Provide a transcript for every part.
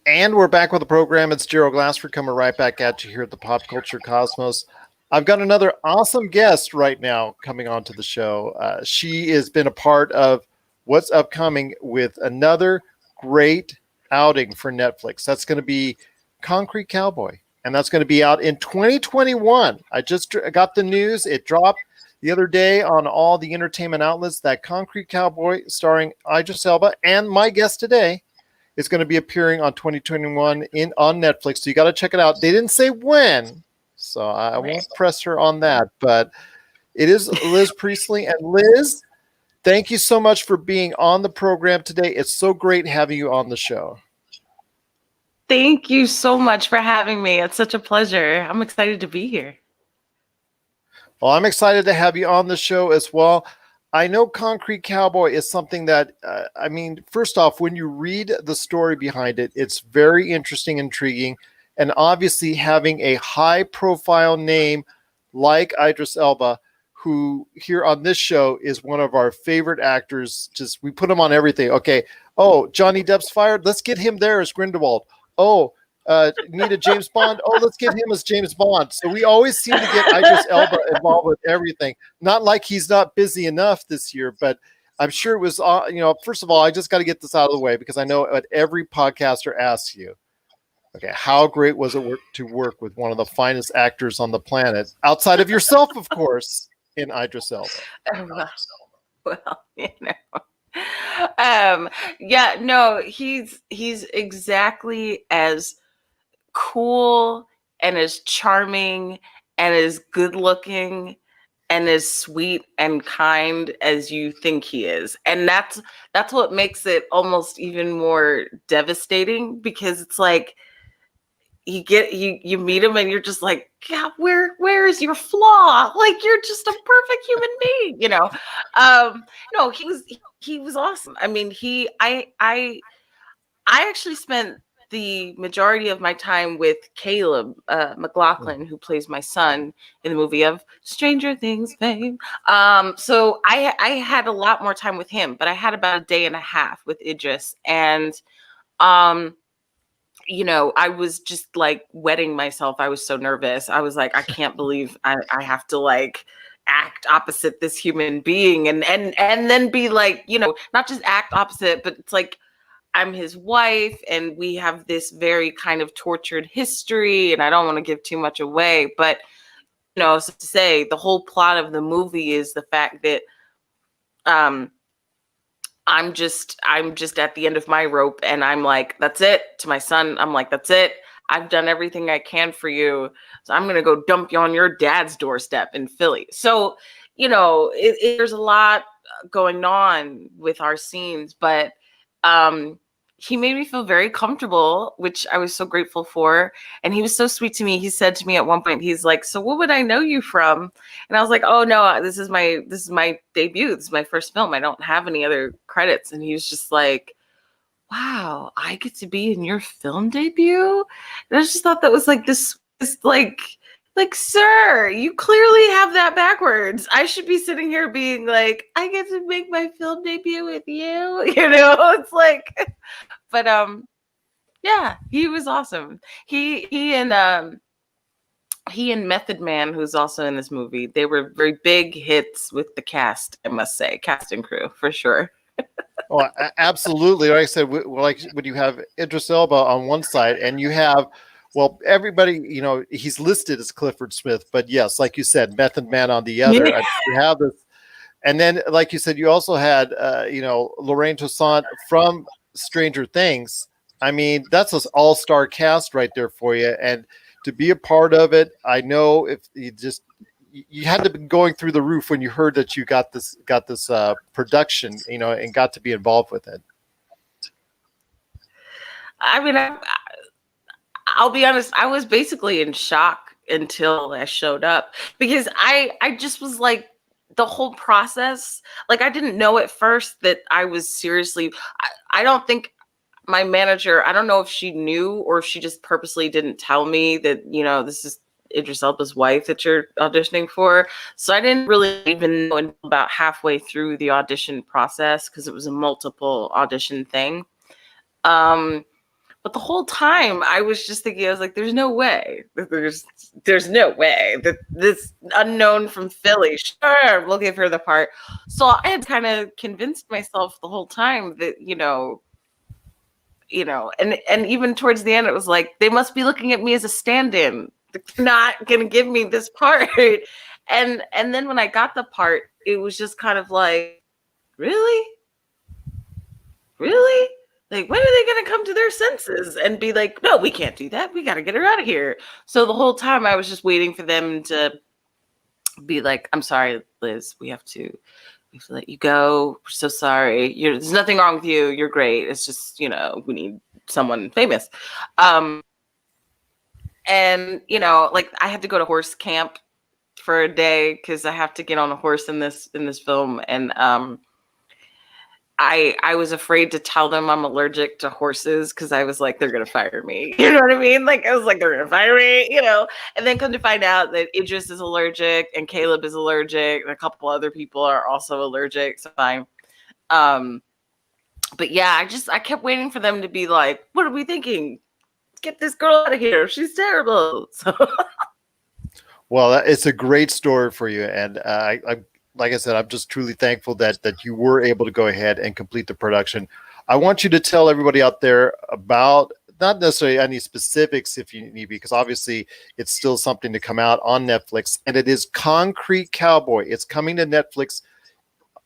And we're back with the program. It's Gerald Glassford coming right back at you here at the Pop Culture Cosmos. I've got another awesome guest right now coming onto the show. She has been a part of what's upcoming with another great outing for Netflix. That's going to be Concrete Cowboy, and that's going to be out in 2021. I just got the news. It dropped the other day on all the entertainment outlets that Concrete Cowboy, starring Idris Elba, and my guest today, is going to be appearing on 2021 on Netflix. So you got to check it out. They didn't say when, so I won't press her on that. But it is Liz Priestley. And Liz, thank you so much for being on the program today. It's so great having you on the show. Thank you so much for having me. It's such a pleasure. I'm excited to be here. Well, I'm excited to have you on the show as well. I know Concrete Cowboy is something that, first off, when you read the story behind it, it's very interesting, intriguing, and obviously having a high-profile name like Idris Elba, who here on this show is one of our favorite actors. Just we put him on everything. Okay, oh, Johnny Depp's fired. Let's get him there as Grindelwald. Oh, need a James Bond. Oh, let's get him as James Bond. So we always seem to get Idris Elba involved with everything. Not like he's not busy enough this year, but I'm sure it was, first of all, I just got to get this out of the way because I know what every podcaster asks you. Okay, how great was it to work with one of the finest actors on the planet, outside of yourself, of course, in Idris Elba? Well, he's exactly as cool and as charming and as good looking and as sweet and kind as you think he is. And that's what makes it almost even more devastating, because it's like you meet him and you're just like, God, where is your flaw? Like, you're just a perfect human being, No, he was awesome. I mean, I actually spent the majority of my time with Caleb McLaughlin, who plays my son in the movie of Stranger Things fame. So I had a lot more time with him, but I had about a day and a half with Idris. And, I was just like wetting myself. I was so nervous. I was like, I can't believe I have to like act opposite this human being and then be like, not just act opposite, but it's like, I'm his wife and we have this very kind of tortured history, and I don't want to give too much away, but so to say, the whole plot of the movie is the fact that I'm just at the end of my rope, and I'm like, that's it. To my son, I'm like, that's it. I've done everything I can for you, so I'm gonna go dump you on your dad's doorstep in Philly. So there's a lot going on with our scenes, but he made me feel very comfortable, which I was so grateful for. And he was so sweet to me. He said to me at one point, he's like, so what would I know you from? And I was like, oh no, this is my debut. This is my first film. I don't have any other credits. And he was just like, wow, I get to be in your film debut? And I just thought that was like this like, sir, you clearly have that backwards. I should be sitting here being like, I get to make my film debut with you. It's like, but yeah, he was awesome. He and Method Man, who's also in this movie, they were very big hits with the cast, I must say, cast and crew for sure. Oh, absolutely. Like I said, like when you have Idris Elba on one side and you have, well, everybody, he's listed as Clifford Smith, but yes, like you said, Method Man on the other. Yeah. You have this, and then, like you said, you also had, Lorraine Toussaint from Stranger Things. I mean, that's an all-star cast right there for you, and to be a part of it, I know if you had to be going through the roof when you heard that you got this production, and got to be involved with it. I mean, I'll be honest, I was basically in shock until I showed up, because I just was like, the whole process, like, I didn't know at first that I was seriously, I don't think my manager, I don't know if she knew or if she just purposely didn't tell me that, this is Idris Elba's wife that you're auditioning for. So I didn't really even know until about halfway through the audition process, because it was a multiple audition thing. But the whole time I was just thinking, I was like, there's no way. There's no way that this unknown from Philly, sure, I'm looking for the part. So I had kind of convinced myself the whole time that, and even towards the end, it was like, they must be looking at me as a stand-in. They're not gonna give me this part. And then when I got the part, it was just kind of like, really? Really? Like, when are they going to come to their senses and be like, no, we can't do that. We got to get her out of here. So the whole time I was just waiting for them to be like, I'm sorry, Liz, we have to let you go. We're so sorry. There's nothing wrong with you. You're great. It's just, we need someone famous. And, like I had to go to horse camp for a day because I have to get on a horse in this film. And, I was afraid to tell them I'm allergic to horses because I was like, they're going to fire me. You know what I mean? Like, I was like, they're going to fire me, and then come to find out that Idris is allergic and Caleb is allergic. And a couple other people are also allergic. So fine. But yeah, I kept waiting for them to be like, what are we thinking? Get this girl out of here. She's terrible. So. Well, it's a great story for you. And I like I said, I'm just truly thankful that you were able to go ahead and complete the production. I want you to tell everybody out there about, not necessarily any specifics if you need, because obviously it's still something to come out on Netflix, and it is Concrete Cowboy. It's coming to Netflix,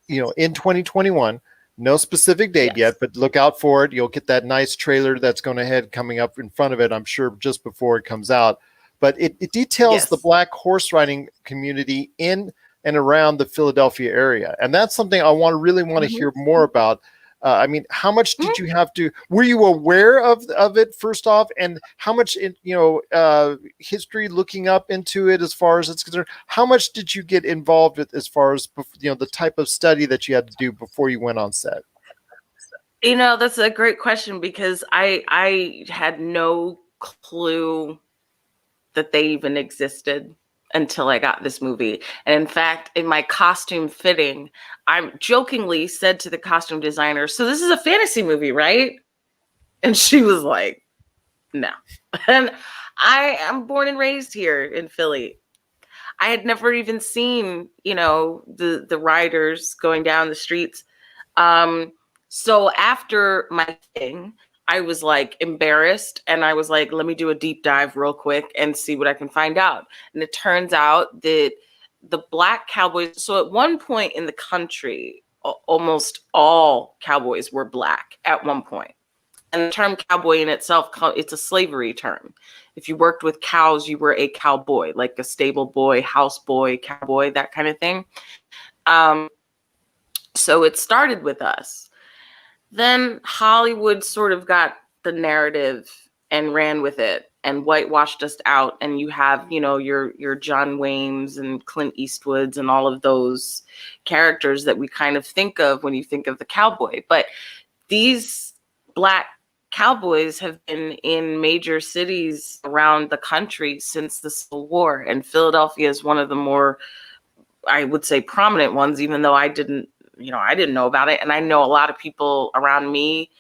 in 2021. No specific date yet, but look out for it. You'll get that nice trailer that's going ahead coming up in front of it, I'm sure, just before it comes out. But it details the Black horse riding community in and around the Philadelphia area. And that's something I really want to hear more about. I mean, how much did you have to, were you aware of it first off? And how much, history looking up into it as far as it's concerned? How much did you get involved with as far as, the type of study that you had to do before you went on set? That's a great question because I had no clue that they even existed until I got this movie. And in fact, in my costume fitting, I jokingly said to the costume designer, so this is a fantasy movie, right? And she was like, no. And I am born and raised here in Philly. I had never even seen, the riders going down the streets. So after my thing, I was like embarrassed and I was like, let me do a deep dive real quick and see what I can find out. And it turns out that the Black cowboys, so at one point in the country, almost all cowboys were Black at one point. And the term cowboy in itself, it's a slavery term. If you worked with cows, you were a cowboy, like a stable boy, house boy, cowboy, that kind of thing. So it started with us. Then Hollywood sort of got the narrative and ran with it and whitewashed us out. And you have, your John Waynes and Clint Eastwoods and all of those characters that we kind of think of when you think of the cowboy. But these Black cowboys have been in major cities around the country since the Civil War. And Philadelphia is one of the more, I would say, prominent ones, even though I didn't know about it. And I know a lot of people around me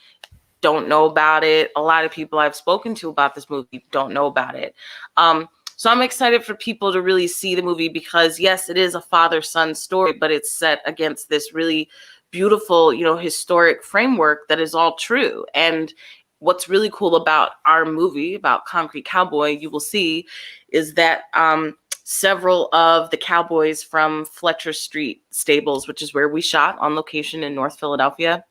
don't know about it. A lot of people I've spoken to about this movie don't know about it. So I'm excited for people to really see the movie because, yes, it is a father-son story, but it's set against this really beautiful, historic framework that is all true. And what's really cool about our movie, about Concrete Cowboy, you will see, is that several of the cowboys from Fletcher Street Stables, which is where we shot on location in North Philadelphia,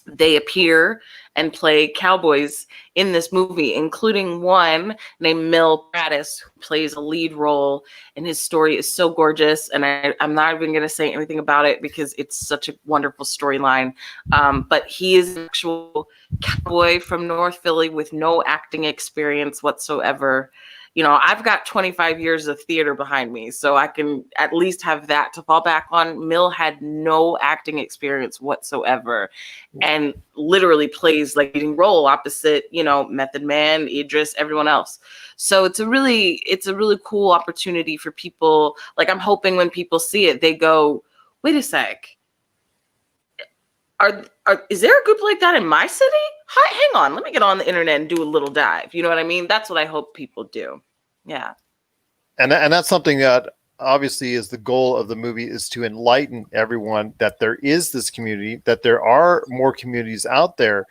they appear and play cowboys in this movie, including one named Mill Prattis, who plays a lead role. And his story is so gorgeous. And I'm not even going to say anything about it because it's such a wonderful storyline. But he is an actual cowboy from North Philly with no acting experience whatsoever. I've got 25 years of theater behind me, so I can at least have that to fall back on. Mill had no acting experience whatsoever and literally plays like leading role opposite, Method Man, Idris, everyone else. So it's a really cool opportunity for people. Like, I'm hoping when people see it, they go, wait a sec. Is there a group like that in my city? Hi, hang on, let me get on the internet and do a little dive. You know what I mean? That's what I hope people do. Yeah. And that's something that obviously is the goal of the movie, is to enlighten everyone that there is this community, that there are more communities out there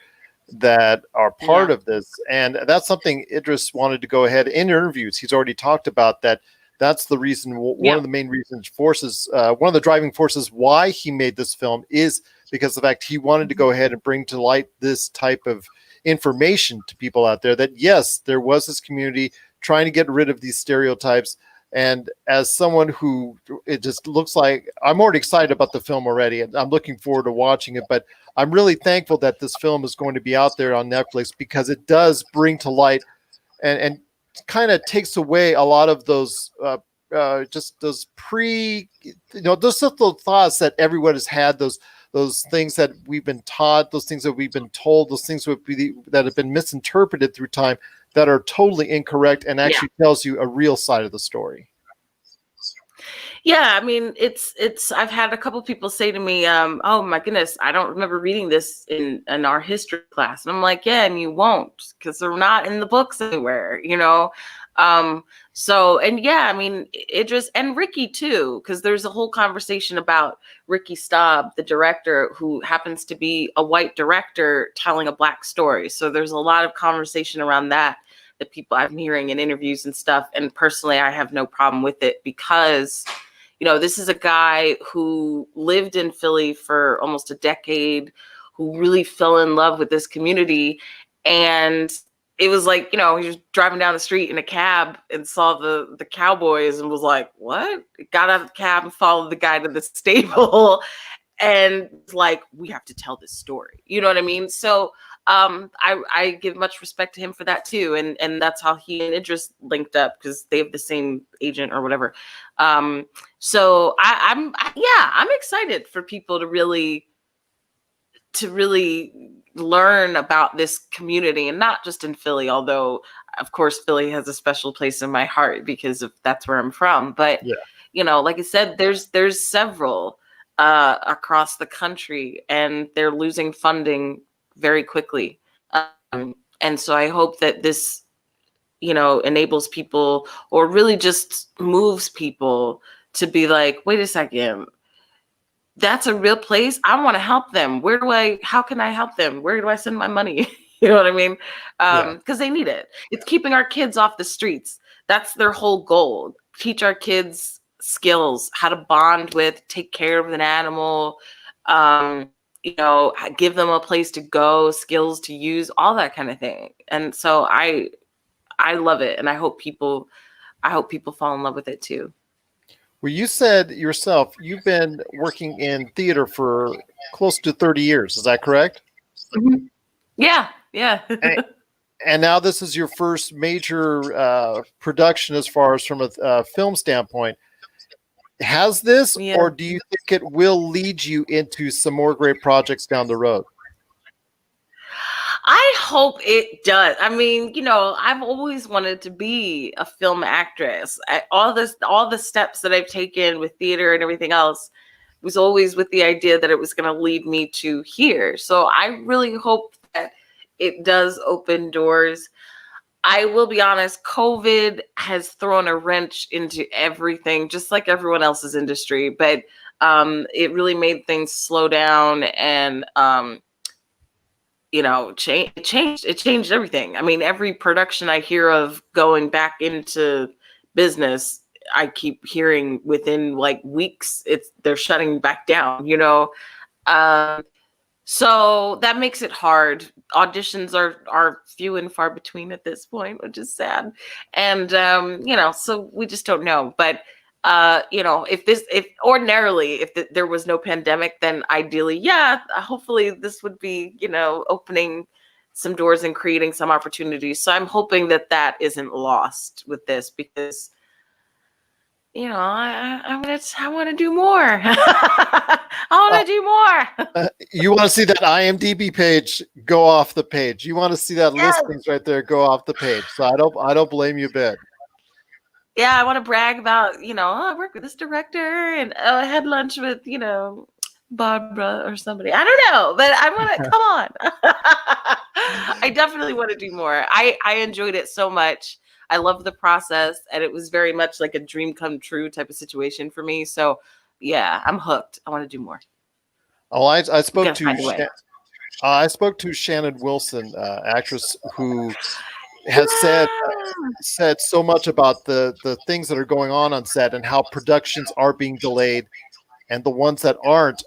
that are part Yeah. of this. And that's something Idris wanted to go ahead in interviews. He's already talked about that. That's the reason, one Yeah. of the main reasons, one of the driving forces why he made this film is because of the fact he wanted to go ahead and bring to light this type of information to people out there, that yes, there was this community trying to get rid of these stereotypes. And as someone who, it just looks like, I'm already excited about the film already, and I'm looking forward to watching it. But I'm really thankful that this film is going to be out there on Netflix, because it does bring to light and kind of takes away a lot of those just those those little thoughts that everyone has had, those things that we've been taught, those things that we've been told, those things that have been misinterpreted through time, that are totally incorrect, and actually tells you a real side of the story. Yeah, I mean, it's. I've had a couple people say to me, "Oh my goodness, I don't remember reading this in our history class," and I'm like, "Yeah, and you won't, because they're not in the books anywhere, you know." So, and yeah, I mean, Idris and Ricky too, because there's a whole conversation about Ricky Staub, the director, who happens to be a white director telling a black story. So there's a lot of conversation around that people I'm hearing in interviews and stuff. And personally, I have no problem with it, because this is a guy who lived in Philly for almost a decade, who really fell in love with this community. And it was like, he was driving down the street in a cab and saw the Cowboys and was like, what? Got out of the cab and followed the guy to the stable. And like, we have to tell this story. You know what I mean? So I give much respect to him for that too. And that's how he and Idris linked up, because they have the same agent or whatever. So I'm excited for people to really learn about this community, and not just in Philly, although of course Philly has a special place in my heart because that's where I'm from. But like I said, there's several across the country, and they're losing funding very quickly. And so I hope that this, enables people, or really just moves people to be like, wait a second, that's a real place. I want to help them. How can I help them? Where do I send my money? You know what I mean? Because they need it. It's keeping our kids off the streets. That's their whole goal. Teach our kids skills, how to bond with, take care of an animal, give them a place to go, skills to use, all that kind of thing. And so I love it, and I hope people fall in love with it too. Well, you said yourself you've been working in theater for close to 30 years. Is that correct? Mm-hmm. Yeah. And now this is your first major production, as far as from a film standpoint. Has this, or do you think it will lead you into some more great projects down the road? I hope it does. I mean, I've always wanted to be a film actress. All the steps that I've taken with theater and everything else was always with the idea that it was going to lead me to here. So I really hope that it does open doors. I will be honest, COVID has thrown a wrench into everything, just like everyone else's industry. But it really made things slow down, and it changed everything. I mean, every production I hear of going back into business, I keep hearing within like weeks they're shutting back down, so that makes it hard. Auditions are few and far between at this point, which is sad. And so we just don't know. But if ordinarily, if there was no pandemic, then ideally, hopefully this would be, opening some doors and creating some opportunities. So I'm hoping that isn't lost with this, because I want to do more. I want to do more. You want to see that IMDb page go off the page. You want to see that listings right there go off the page. So I don't blame you a bit. Yeah, I want to brag about, I work with this director, and I had lunch with, Barbara or somebody. I don't know, but I want to come on. I definitely want to do more. I enjoyed it so much. I love the process, and it was very much like a dream come true type of situation for me. So, yeah, I'm hooked. I want to do more. Oh, I We spoke gotta to find a way. I spoke to Shannon Wilson, actress who has said so much about the things that are going on set and how productions are being delayed, and the ones that aren't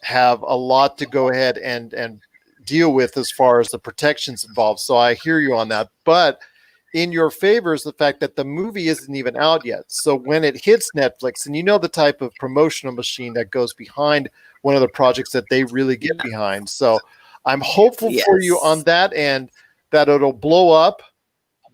have a lot to go ahead and deal with as far as the protections involved. So I hear you on that, but in your favor is the fact that the movie isn't even out yet. So when it hits Netflix, and you know the type of promotional machine that goes behind one of the projects that they really get behind. So I'm hopeful for you on Yes. that end, that it'll blow up,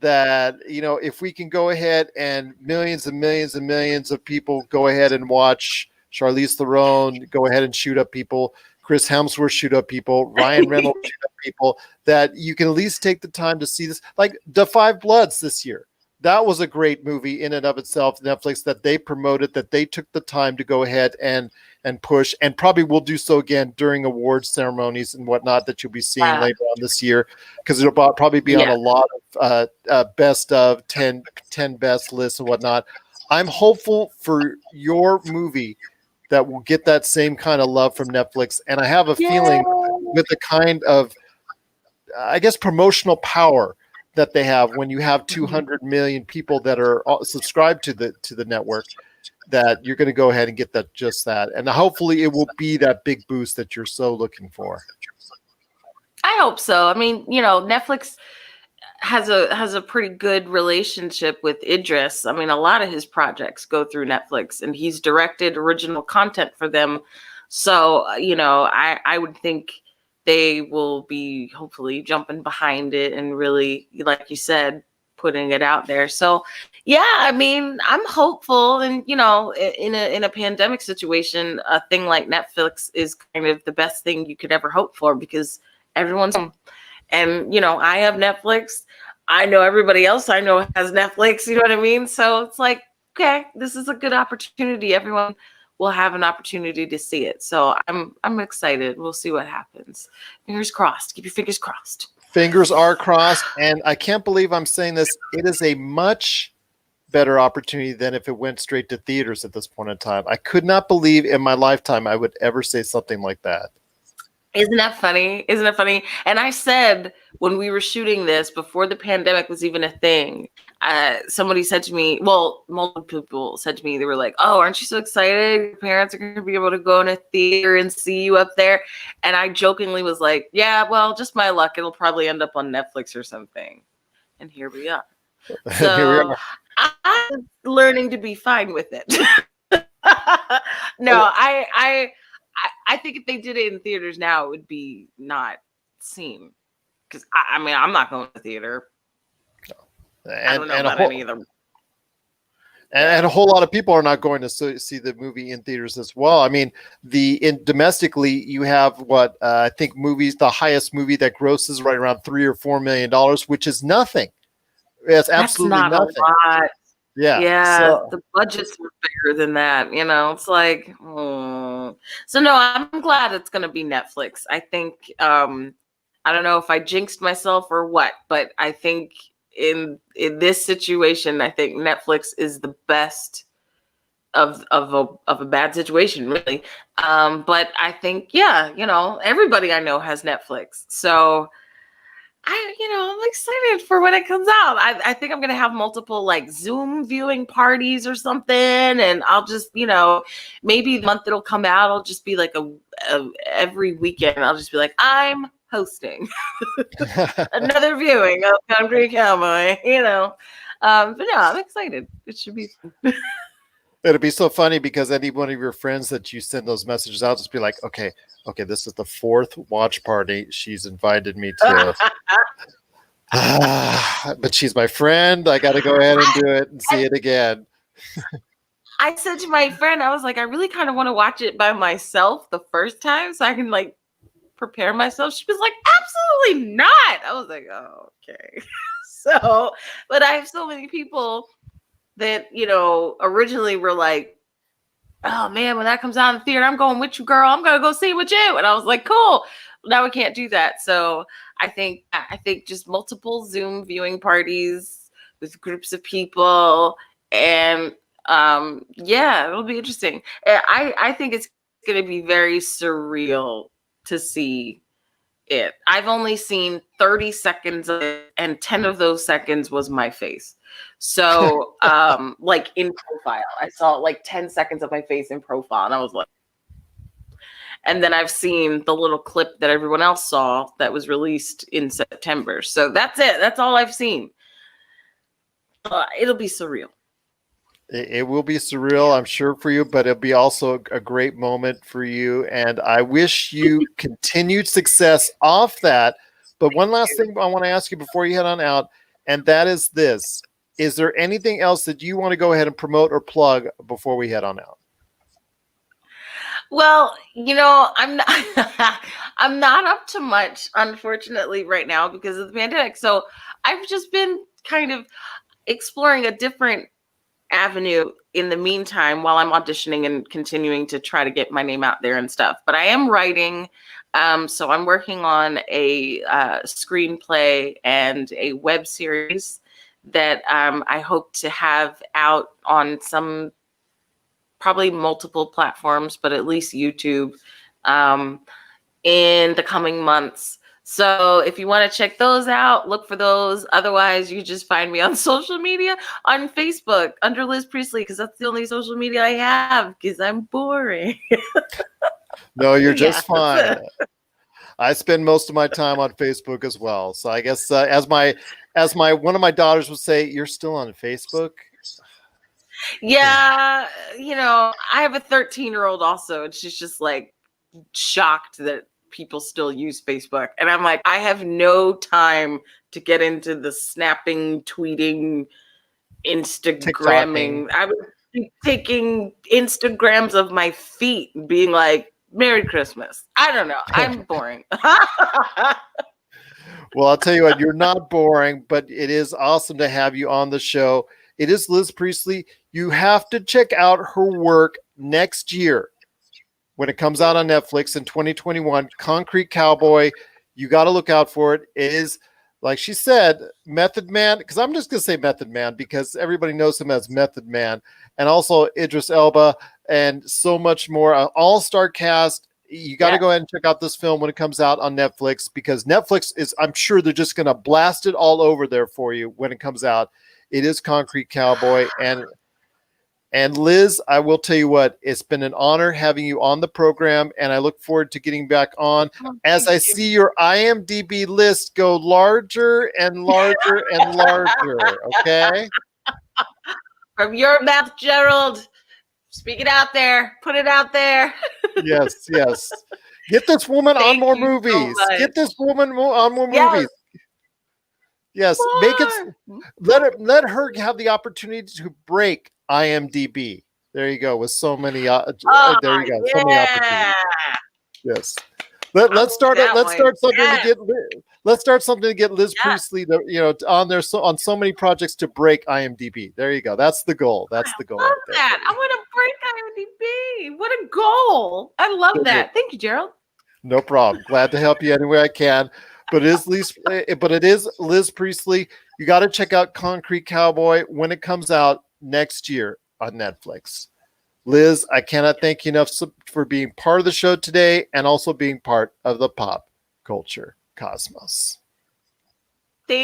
that, you know, if we can go ahead and millions and millions and millions of people go ahead and watch Charlize Theron go ahead and shoot up people, Chris Hemsworth shoot up people, Ryan Reynolds shoot up people, that you can at least take the time to see this. Like The Five Bloods this year. That was a great movie in and of itself, Netflix, that they promoted, that they took the time to go ahead and push, and probably will do so again during awards ceremonies and whatnot that you'll be seeing later on this year, because it'll probably be on a lot of best of 10 best lists and whatnot. I'm hopeful for your movie that will get that same kind of love from Netflix. And I have a feeling with the kind of, I guess, promotional power that they have when you have 200 million people that are subscribed to the network, that you're going to go ahead and get that, just that. And hopefully it will be that big boost that you're so looking for. I hope so. I mean, you know, Netflix has a pretty good relationship with Idris. I mean, a lot of his projects go through Netflix, and he's directed original content for them. So, you know, I would think they will be hopefully jumping behind it and really, like you said, putting it out there. So, yeah, I mean, I'm hopeful, and you know, in a pandemic situation, a thing like Netflix is kind of the best thing you could ever hope for, because everyone's home. And, you know, I have Netflix. I know everybody else I know has Netflix. You know what I mean? So it's like, okay, this is a good opportunity. Everyone will have an opportunity to see it. So I'm excited. We'll see what happens. Fingers crossed. Keep your fingers crossed. Fingers are crossed. And I can't believe I'm saying this. It is a much better opportunity than if it went straight to theaters at this point in time. I could not believe in my lifetime I would ever say something like that. Isn't that funny? Isn't that funny? And I said when we were shooting this, before the pandemic was even a thing, somebody said to me, well, multiple people said to me, they were like, oh, aren't you so excited? Your parents are going to be able to go in a theater and see you up there. And I jokingly was like, yeah, well, just my luck. It'll probably end up on Netflix or something. And here we are. So Here we are. I'm learning to be fine with it. No, I think if they did it in theaters now, it would be not seen. Because I mean, I'm not going to the theater. I don't know about any of them. And a whole lot of people are not going to see the movie in theaters as well. I mean, domestically, you have what I think the highest movie that grosses right around $3 or $4 million, which is nothing. It's absolutely That's not nothing. A lot. Yeah. So, the budgets are bigger than that. You know, it's like, So no, I'm glad it's going to be Netflix. I think, I don't know if I jinxed myself or what, but I think in this situation, I think Netflix is the best of a bad situation, really. But I think, yeah, you know, everybody I know has Netflix, so I'm excited for when it comes out. I think I'm gonna have multiple like Zoom viewing parties or something, and I'll just, maybe the month it'll come out, I'll just be like every weekend. I'll just be like, I'm hosting another viewing of Country Cowboy. But no, I'm excited. It should be fun. It'll be so funny because any one of your friends that you send those messages out, just be like, okay, this is the fourth watch party she's invited me to. But she's my friend. I got to go ahead and do it and see it again. I said to my friend, I was like, I really kind of want to watch it by myself the first time so I can like prepare myself. She was like, absolutely not. I was like, oh, okay. But I have so many people that, originally were like, oh man, when that comes out in the theater, I'm going with you, girl. I'm gonna go see it with you. And I was like, cool. Now we can't do that. So I think just multiple Zoom viewing parties with groups of people, and yeah, it'll be interesting. I think it's gonna be very surreal to see it. I've only seen 30 seconds of it, and 10 of those seconds was my face. So, like in profile, I saw like 10 seconds of my face in profile, and I was like, and then I've seen the little clip that everyone else saw that was released in September. So that's it. That's all I've seen. It'll be surreal. It will be surreal, I'm sure, for you, but it'll be also a great moment for you. And I wish you continued success off that. But one last thing I want to ask you before you head on out, and that is this. Is there anything else that you want to go ahead and promote or plug before we head on out? Well, I'm not I'm not up to much, unfortunately, right now because of the pandemic. So I've just been kind of exploring a different avenue in the meantime while I'm auditioning and continuing to try to get my name out there and stuff. But I am writing. So I'm working on a screenplay and a web series that I hope to have out on some, probably multiple platforms, but at least YouTube, in the coming months. So if you want to check those out, look for those. Otherwise, you just find me on social media, on Facebook under Liz Priestley, because that's the only social media I have, because I'm boring. No, you're Yeah, just fine. I spend most of my time on Facebook as well. So I guess as my one of my daughters would say, you're still on Facebook? Yeah, I have a 13-year-old also, and she's just like shocked that people still use Facebook. And I'm like, I have no time to get into the snapping, tweeting, TikToking. Instagramming. I was taking Instagrams of my feet and being like, Merry Christmas. I don't know. I'm boring. Well, I'll tell you what, you're not boring, but it is awesome to have you on the show. It is Liz Priestley. You have to check out her work next year when it comes out on Netflix in 2021, Concrete Cowboy. You got to look out for it. It is, like she said, Method Man, because I'm just going to say Method Man because everybody knows him as Method Man, and also Idris Elba and so much more. An all-star cast. You got to go ahead and check out this film when it comes out on Netflix, because Netflix is, I'm sure they're just going to blast it all over there for you when it comes out. It is Concrete Cowboy. And Liz, I will tell you what, it's been an honor having you on the program, and I look forward to getting back on as I see your IMDb list go larger and larger and larger. Okay. From your mouth, Gerald. Speak it out there. Put it out there. Yes, yes. Get this woman on more movies. So Get this woman on more yes. movies. Yes, More. make it. Let her have the opportunity to break IMDb. There you go. With so many. There you go. Yeah. So many opportunities. Yes. Let's start something to get. Let's start something to get Liz Priestley, on there on so many projects to break IMDb. There you go. That's the goal. That's the goal. I love that. I want to break IMDb. What a goal! I love that. Thank you, Gerald. No problem. Glad to help you any way I can. But it is Liz Priestley. You got to check out Concrete Cowboy when it comes out next year on Netflix. Liz, I cannot thank you enough for being part of the show today and also being part of the pop culture cosmos. Thank